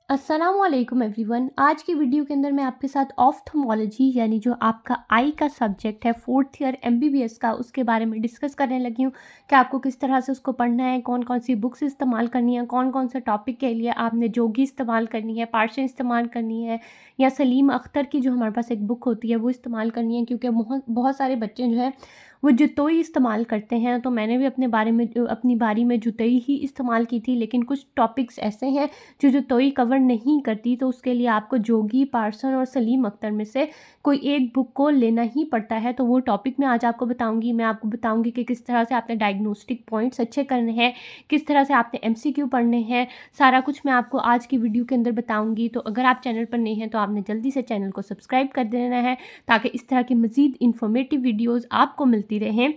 अस्सलामुअलैकुम एवरीवन। आज की वीडियो के अंदर मैं आपके साथ ऑफ्थल्मोलॉजी यानी जो आपका आई का सब्जेक्ट है 4th ईयर एमबीबीएस का, उसके बारे में डिस्कस करने लगी हूँ कि आपको किस तरह से उसको पढ़ना है, कौन कौन सी बुक्स इस्तेमाल करनी है, कौन कौन से टॉपिक के लिए आपने जोगी इस्तेमाल करनी है, पार्शियन इस्तेमाल करनी है या सलीम अख्तर की जो हमारे पास एक बुक होती है वो इस्तेमाल करनी है। क्योंकि बहुत बहुत सारे बच्चे जो है वो जुतोई इस्तेमाल करते हैं, तो मैंने भी अपनी बारी में जुतोई ही इस्तेमाल की थी। लेकिन कुछ टॉपिक्स ऐसे हैं जो तोई कवर नहीं करती, तो उसके लिए आपको जोगी, पार्सन और सलीम अख्तर में से कोई एक बुक को लेना ही पड़ता है। तो वो टॉपिक मैं आज आपको बताऊंगी। मैं आपको बताऊंगी कि किस तरह से आपने डायग्नोस्टिक पॉइंट्स अच्छे करने हैं, किस तरह से आपने एमसीक्यू पढ़ने हैं, सारा कुछ मैं आपको आज की वीडियो के अंदर बताऊंगी। तो अगर आप चैनल पर नए हैं तो आपने जल्दी से चैनल को सब्सक्राइब कर देना है ताकि इस तरह की मज़ीद इन्फॉर्मेटिव वीडियोज़ आपको मिलती रहें।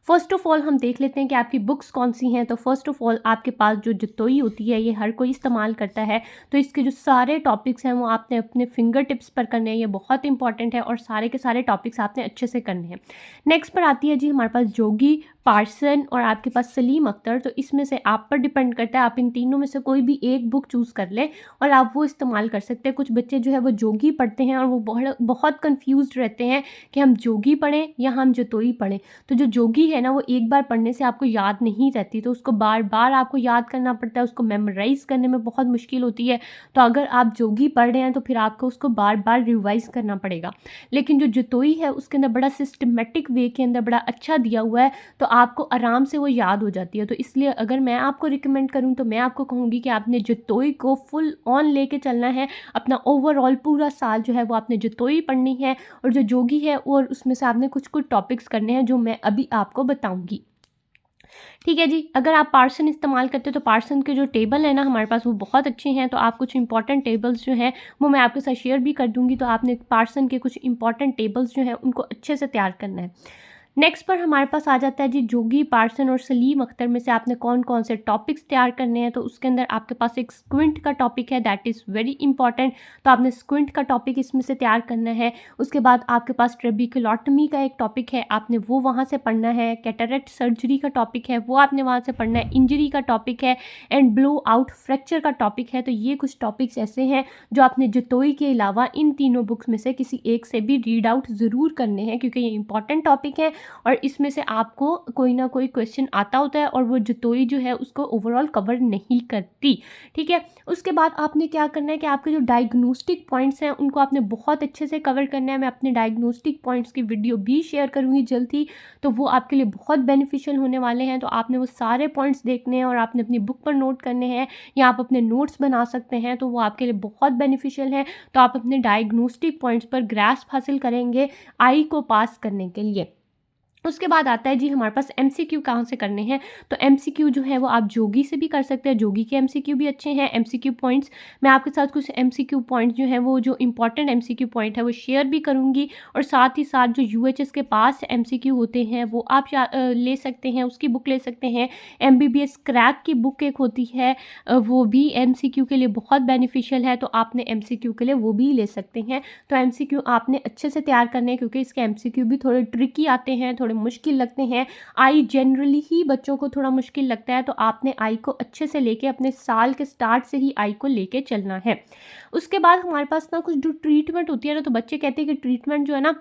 फ़र्स्ट ऑफ़ ऑल हम देख लेते हैं कि आपकी बुक्स कौन सी हैं। तो फ़र्स्ट ऑफ़ ऑल आपके पास जो जुतोई होती है ये हर कोई इस्तेमाल करता है, तो इसके जो सारे टॉपिक्स हैं वो आपने अपने फिंगर टिप्स पर करने हैं। ये बहुत इंपॉर्टेंट है और सारे के सारे टॉपिक्स आपने अच्छे से करने हैं। नेक्स्ट पर आती है जी हमारे पास जोगी, पार्सन और आपके पास सलीम अख्तर। तो इसमें से आप पर डिपेंड करता है, आप इन तीनों में से कोई भी एक बुक चूज़ कर लें और आप वो इस्तेमाल कर सकते हैं। कुछ बच्चे जो है वो जोगी पढ़ते हैं और वो बहुत कन्फ्यूज़्ड रहते हैं कि हम जोगी पढ़ें या हम जुतोई पढ़ें। तो जो जोगी है ना वो एक बार पढ़ने से आपको याद नहीं रहती, तो उसको बार बार आपको याद करना पड़ता है, उसको मेमोराइज़ करने में बहुत मुश्किल होती है। तो अगर आप जोगी पढ़ रहे हैं तो फिर आपको उसको बार बार रिवाइज़ करना पड़ेगा। लेकिन जो जुतोई है उसके अंदर बड़ा सिस्टमेटिक वे के अंदर बड़ा अच्छा दिया हुआ है, तो आपको आराम से वो याद हो जाती है। तो इसलिए अगर मैं आपको रिकमेंड करूँ तो मैं आपको कहूँगी कि आपने जुतोई को फुल ऑन लेके चलना है। अपना ओवरऑल पूरा साल जो है वो आपने जुतोई पढ़नी है और जो जोगी है और उसमें से आपने कुछ कुछ टॉपिक्स करने हैं जो मैं अभी आपको बताऊंगी। ठीक है जी। अगर आप पार्सन इस्तेमाल करते हो तो पार्सन के जो टेबल है ना हमारे पास वो बहुत अच्छे हैं, तो आप कुछ इंपॉर्टेंट टेबल्स जो हैं वो मैं आपके साथ शेयर भी कर दूंगी। तो आपने पार्सन के कुछ इंपॉर्टेंट टेबल्स जो हैं उनको अच्छे से तैयार करना है। नेक्स्ट पर हमारे पास आ जाता है जी जोगी, पार्सन और सलीम अख्तर में से आपने कौन कौन से टॉपिक्स तैयार करने हैं। तो उसके अंदर आपके पास एक स्क्विंट का टॉपिक है, दैट इज़ वेरी इंपॉर्टेंट। तो आपने स्क्विंट का टॉपिक इसमें से तैयार करना है। उसके बाद आपके पास ट्रेबिकुलोटमी का एक टॉपिक है, आपने वो वहाँ से पढ़ना है। कैटरेक्ट सर्जरी का टॉपिक है वो आपने वहाँ से पढ़ना है। इंजरी का टॉपिक है एंड ब्लो आउट फ्रैक्चर का टॉपिक है। तो ये कुछ टॉपिक्स ऐसे हैं जो आपने जुतोई के अलावा इन तीनों बुक्स में से किसी एक से भी रीड आउट ज़रूर करने हैं, क्योंकि ये इंपॉर्टेंट टॉपिक है और इसमें से आपको कोई ना कोई क्वेश्चन आता होता है और वो जुतोई जो है उसको ओवरऑल कवर नहीं करती। ठीक है। उसके बाद आपने क्या करना है कि आपके जो डायग्नोस्टिक पॉइंट्स हैं उनको आपने बहुत अच्छे से कवर करना है। मैं अपने डायग्नोस्टिक पॉइंट्स की वीडियो भी शेयर करूँगी जल्द ही, तो वो आपके लिए बहुत बेनिफिशियल होने वाले हैं। तो आपने वो सारे पॉइंट्स देखने हैं और आपने अपनी बुक पर नोट करने हैं या आप अपने नोट्स बना सकते हैं, तो वो आपके लिए बहुत बेनिफिशियल है। तो आप अपने डायग्नोस्टिक पॉइंट्स पर ग्रास्प हासिल करेंगे आई को पास करने के लिए। उसके बाद आता है जी हमारे पास एमसीक्यू कहाँ से करने हैं। तो एमसीक्यू जो है वो आप जोगी से भी कर सकते हैं, जोगी के एमसीक्यू भी अच्छे हैं। एमसीक्यू पॉइंट्स मैं आपके साथ कुछ एमसीक्यू पॉइंट्स जो हैं वो जो इंपॉर्टेंट एमसीक्यू पॉइंट है वो शेयर भी करूँगी, और साथ ही साथ जो यूएचएस के पास एमसीक्यू होते हैं वो आप ले सकते हैं, उसकी बुक ले सकते हैं। एमबीबीएस क्रैक की बुक एक होती है, वो भी एमसीक्यू के लिए बहुत बेनिफिशियल है, तो आपने एमसीक्यू के लिए वो भी ले सकते हैं। तो एमसीक्यू आपने अच्छे से तैयार करने हैं क्योंकि इसके एमसीक्यू भी थोड़े ट्रिकी आते हैं, थोड़े मुश्किल लगते हैं। आई जनरली ही बच्चों को थोड़ा मुश्किल लगता है, तो आपने आई को अच्छे से लेके अपने साल के स्टार्ट से ही आई को लेके चलना है। उसके बाद हमारे पास ना कुछ जो ट्रीटमेंट होती है ना, तो बच्चे कहते हैं कि ट्रीटमेंट जो है ना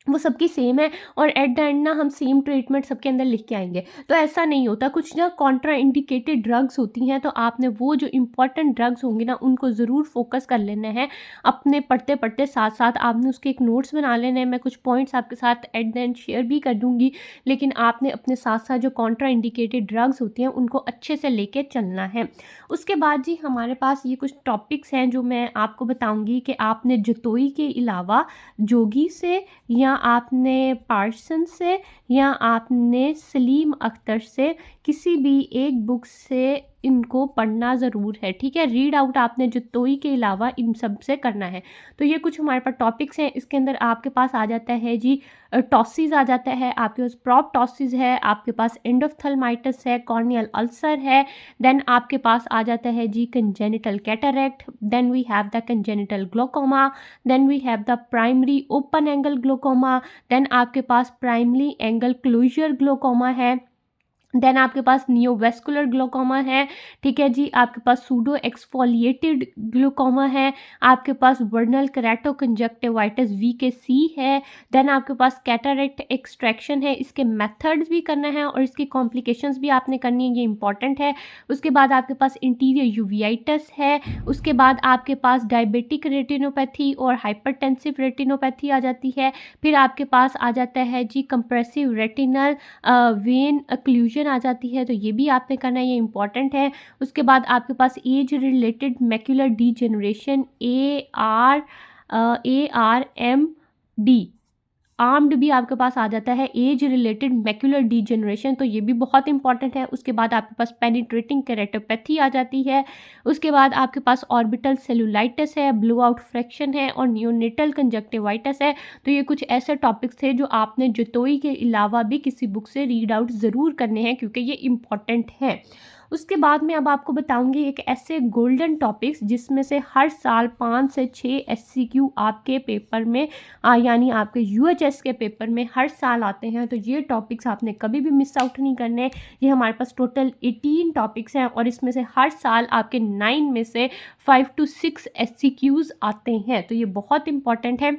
वो सबकी सेम है और एट द एंड ना हम सेम ट्रीटमेंट सबके अंदर लिख के आएंगे, तो ऐसा नहीं होता। कुछ ना कॉन्ट्रा इंडिकेटेड ड्रग्स होती हैं, तो आपने वो जो इंपॉर्टेंट ड्रग्स होंगे ना उनको ज़रूर फोकस कर लेना है। अपने पढ़ते पढ़ते साथ साथ आपने उसके एक नोट्स बना लेने हैं। मैं कुछ पॉइंट्स आपके साथ एट द एंड शेयर भी कर दूंगी, लेकिन आपने अपने साथ साथ जो कॉन्ट्रा इंडिकेटेड ड्रग्स होती हैं उनको अच्छे से लेके चलना है। उसके बाद जी हमारे पास ये कुछ टॉपिक्स हैं जो मैं आपको बताऊँगी कि आपने जुतोई के अलावा जोगी से या आपने पार्सन से या आपने सलीम अख्तर से किसी भी एक बुक से इनको पढ़ना ज़रूर है। ठीक है। रीड आउट आपने जुतोई के अलावा इन सब से करना है। तो ये कुछ हमारे पास टॉपिक्स हैं। इसके अंदर आपके पास आ जाता है जी टॉसिस आ जाता है, आपके पास प्रोप्टोसिस है, आपके पास एंडोफ्थल्माइटिस है, कॉर्नियल अल्सर है, देन आपके पास आ जाता है जी congenital cataract, then we have the congenital glaucoma, then we have the primary open angle glaucoma, then आपके पास प्राइमरी एंगल क्लोजर ग्लोकोमा है, देन आपके पास नियोवेस्कुलर ग्लोकोमा है, ठीक है जी। आपके पास सूडो एक्सफोलिएटेड ग्लोकोमा है, आपके पास वर्नल केराटोकंजक्टिवाइटिस VKC है। देन आपके पास कैटरेक्ट एक्सट्रैक्शन है, इसके मेथड्स भी करना है और इसकी कॉम्प्लिकेशंस भी आपने करनी है, ये इंपॉर्टेंट है। उसके बाद आपके पास इंटीरियर यूवियाइटिस है, उसके बाद आपके पास डायबिटिक रेटिनोपैथी और हाइपरटेंसिव रेटिनोपैथी आ जाती है। फिर आपके पास आ जाता है जी कंप्रेसिव रेटिनल वेन अक्लूजन आ जाती है, तो ये भी आपने करना है, ये इंपॉर्टेंट है। उसके बाद आपके पास age related macular degeneration ARMD ARMD भी आपके पास आ जाता है, एज रिलेटेड मैक्यूलर डीजेनरेशन, तो ये भी बहुत इंपॉर्टेंट है। उसके बाद आपके पास पेनिट्रेटिंग केरेटोपैथी आ जाती है। उसके बाद आपके पास ऑर्बिटल सेलुलाइटिस है, ब्लो आउट फ्रैक्शन है और नियोनेटल कंजक्टिवाइटिस है। तो ये कुछ ऐसे टॉपिक्स थे जो आपने जोतोई के अलावा भी किसी बुक से रीड आउट ज़रूर करने हैं, क्योंकि ये इंपॉर्टेंट है। उसके बाद में अब आपको बताऊंगी एक ऐसे गोल्डन टॉपिक्स जिसमें से हर साल 5 से 6 SCQ आपके पेपर में यानी आपके UHS के पेपर में हर साल आते हैं। तो ये टॉपिक्स आपने कभी भी मिस आउट नहीं करने। ये हमारे पास टोटल 18 टॉपिक्स हैं और इसमें से हर साल आपके 9 में से 5 to 6 SCQs आते हैं, तो ये बहुत इंपॉर्टेंट है।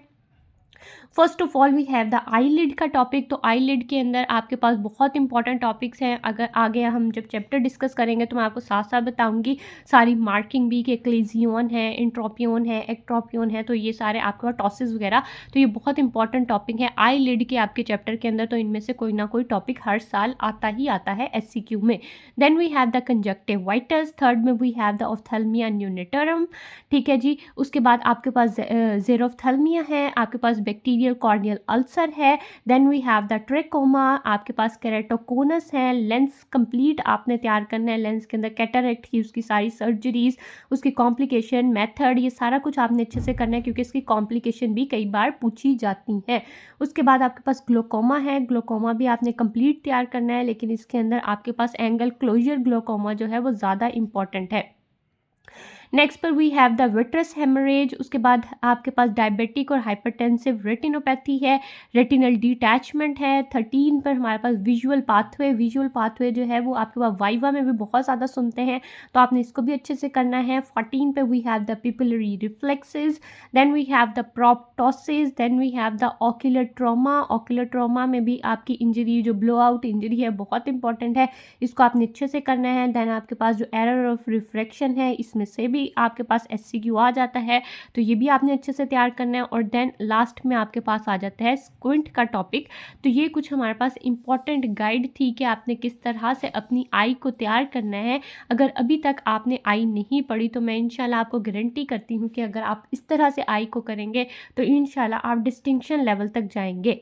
First of all we have the eyelid का टॉपिक। तो आईलिड के अंदर आपके पास बहुत इंपॉर्टेंट टॉपिक्स हैं। अगर आगे हम जब चैप्टर डिस्कस करेंगे तो मैं आपको साथ साथ बताऊंगी सारी मार्किंग भी कि क्लेजियन है, इंट्रोपियन है, एक्ट्रोपियन है, तो ये सारे आपके पास टॉसिस वगैरह, तो ये बहुत इंपॉर्टेंट टॉपिक है आईलिड के आपके चैप्टर के अंदर। तो इनमें से कोई ना कोई टॉपिक हर साल आता ही आता है SCQ में। Then we have the conjunctivitis, third में we have the ophthalmia neonatorum, ठीक है जी। उसके बाद आपके पास ज़ेरोफ्थेल्मिया है, आपके पास बैक्टीरियल कॉर्नियल अल्सर है। Then we have the trachoma, आपके पास केरेटोकोनस है। लेंस कंप्लीट आपने तैयार करना है, लेंस के अंदर कैटरेक्ट की उसकी सारी सर्जरीज, उसकी कॉम्प्लिकेशन, मेथड, ये सारा कुछ आपने अच्छे से करना है क्योंकि इसकी कॉम्प्लिकेशन भी कई बार पूछी जाती हैं। उसके बाद आपके पास ग्लोकोमा है, ग्लोकोमा भी आपने कंप्लीट तैयार करना है, लेकिन इसके अंदर आपके पास एंगल क्लोजर ग्लोकोमा जो है वो ज़्यादा इंपॉर्टेंट है। नेक्स्ट पर we have the vitreous haemorrhage. उसके बाद आपके पास डायबिटिक और हाइपरटेंसिव रेटिनोपैथी है, रेटिनल डिटैचमेंट है। 13 पर हमारे पास विजुअल पाथवे, विजुअल पाथवे जो है वो आपके पास वाइवा में भी बहुत ज़्यादा सुनते हैं, तो आपने इसको भी अच्छे से करना है। 14 पे we have the pupillary reflexes, then we have the proptosis, then we have the ocular trauma. Ocular trauma में भी आपकी इंजरी जो ब्लो आउट इंजरी है बहुत इंपॉर्टेंट है, इसको आपने अच्छे से करना है। देन आपके पास जो एरर ऑफ रिफ्रैक्शन है इसमें से भी आपके पास SCQ आ जाता है, तो ये भी आपने अच्छे से तैयार करना है। और देन लास्ट में आपके पास आ जाता है स्क्विंट का टॉपिक। तो ये कुछ हमारे पास इंपॉर्टेंट गाइड थी कि आपने किस तरह से अपनी आई को तैयार करना है। अगर अभी तक आपने आई नहीं पढ़ी तो मैं इंशाल्लाह आपको गारंटी करती हूँ कि अगर आप इस तरह से आई को करेंगे तो इंशाल्लाह आप डिस्टिंक्शन लेवल तक जाएंगे।